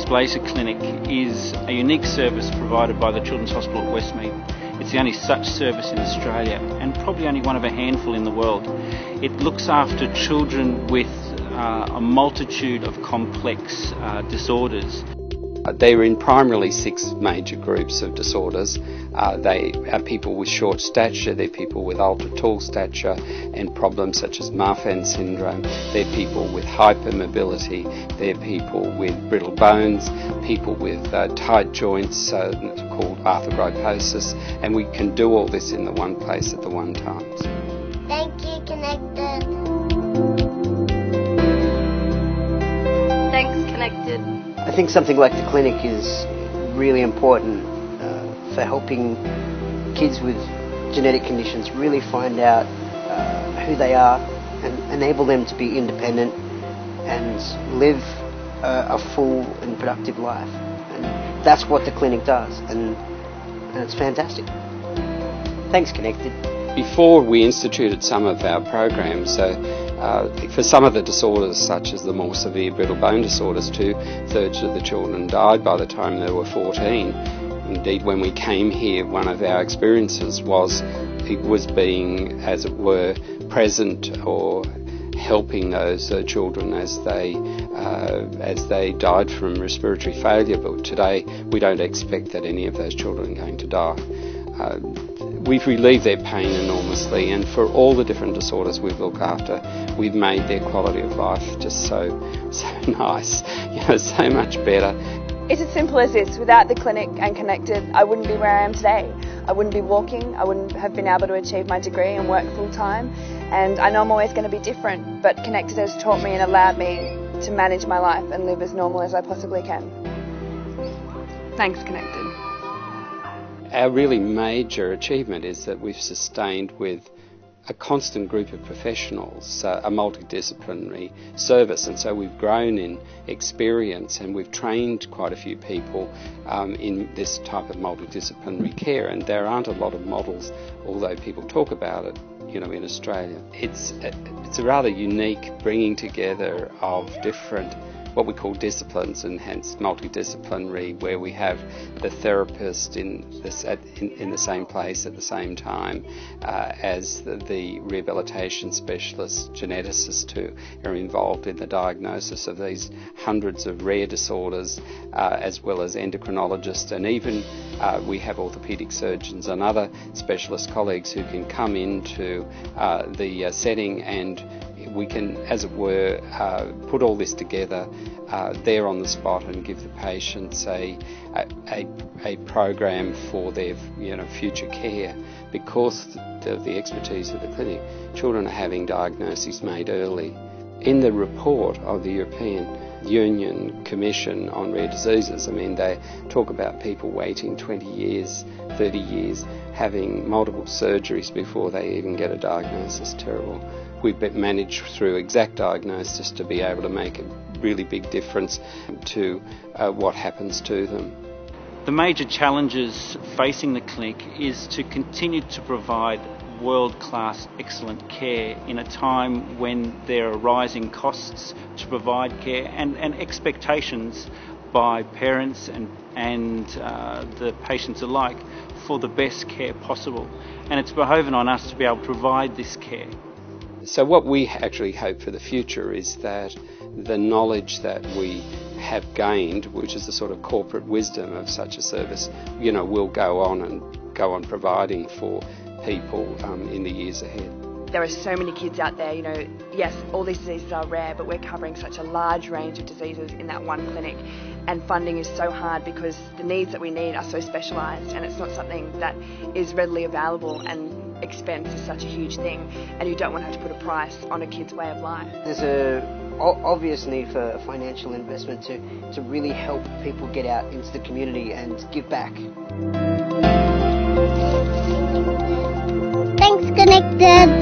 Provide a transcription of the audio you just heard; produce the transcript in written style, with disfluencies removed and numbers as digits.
Dysplasia Clinic is a unique service provided by the Children's Hospital at Westmead. It's the only such service in Australia and probably only one of a handful in the world. It looks after children with a multitude of complex disorders. They're in primarily 6 major groups of disorders. They are people with short stature, they're people with ultra tall stature and problems such as Marfan syndrome, they're people with hypermobility, they're people with brittle bones, people with tight joints called arthrogryposis, and we can do all this in the one place at the one time. Thank you, Connected. Thanks, Connected. I think something like the clinic is really important for helping kids with genetic conditions really find out who they are and enable them to be independent and live a full and productive life. And that's what the clinic does, and it's fantastic. Thanks, Connected. Before we instituted some of our programs, for some of the disorders, such as the more severe brittle bone disorders, 2/3 of the children died by the time they were 14. Indeed, when we came here, one of our experiences was being, as it were, present or helping those children as they died from respiratory failure. But today, we don't expect that any of those children are going to die. We've relieved their pain enormously, and for all the different disorders we've looked after, we've made their quality of life just so nice, so much better. It's as simple as this. Without the clinic and Connected, I wouldn't be where I am today. I wouldn't be walking, I wouldn't have been able to achieve my degree and work full time, and I know I'm always going to be different, but Connected has taught me and allowed me to manage my life and live as normal as I possibly can. Thanks, Connected. Our really major achievement is that we've sustained with a constant group of professionals, a multidisciplinary service, and so we've grown in experience and we've trained quite a few people in this type of multidisciplinary care, and there aren't a lot of models, although people talk about it, in Australia. It's a rather unique bringing together of different what we call disciplines, and hence multidisciplinary, where we have the therapist in the same place at the same time as the rehabilitation specialists, geneticists who are involved in the diagnosis of these hundreds of rare disorders, as well as endocrinologists, and even we have orthopaedic surgeons and other specialist colleagues who can come into the setting, and we can, as it were, put all this together there on the spot and give the patients a program for their future care. Because of the expertise of the clinic, children are having diagnoses made early. In the report of the European Union Commission on Rare Diseases, they talk about people waiting 20 years, 30 years, having multiple surgeries before they even get a diagnosis. Terrible. We've managed through exact diagnosis to be able to make a really big difference to what happens to them. The major challenges facing the clinic is to continue to provide world-class excellent care in a time when there are rising costs to provide care and expectations by parents and the patients alike for the best care possible. And it's behoven on us to be able to provide this care. So what we actually hope for the future is that the knowledge that we have gained, which is the sort of corporate wisdom of such a service, will go on providing for people in the years ahead. There are so many kids out there, yes, all these diseases are rare, but we're covering such a large range of diseases in that one clinic, and funding is so hard because the needs that we need are so specialised, and it's not something that is readily available, and expense is such a huge thing, and you don't want to have to put a price on a kid's way of life. There's an obvious need for financial investment to really help people get out into the community and give back. Thanks, Connected.